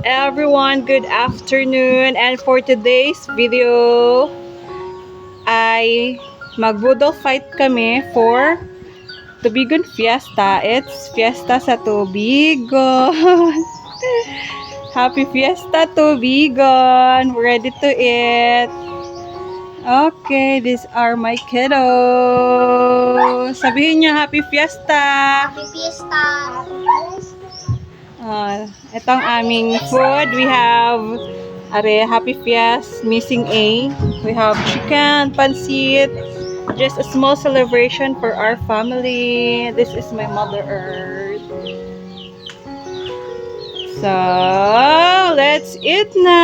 everyone, good afternoon, and for today's video ay magbudol fight kami for Tubigon Fiesta. It's Fiesta sa Tubigon. Happy Fiesta Tubigon. We're ready to eat. Okay, these are my kiddos. Sabihin nyo Happy Fiesta. Happy Fiesta! Ito ang aming food. We have Happy Fiesta, missing A. We have chicken, pancit. Just a small celebration for our family. This is my Mother Earth. So, let's eat na!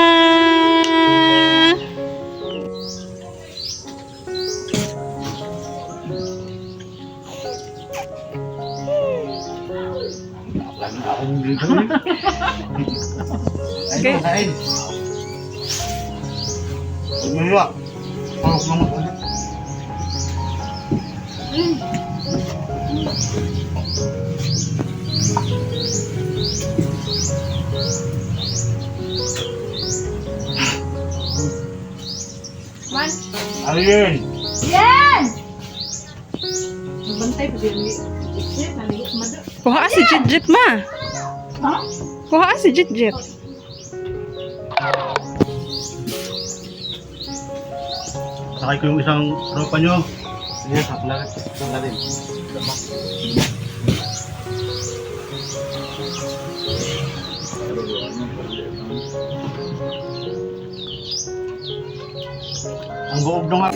Okay. Alin! Yan! Kuha si Jit ma. Kuha si Jit. Sakay ko yung isang tropa nyo. Sige, sakla rin. Ang buog na nga.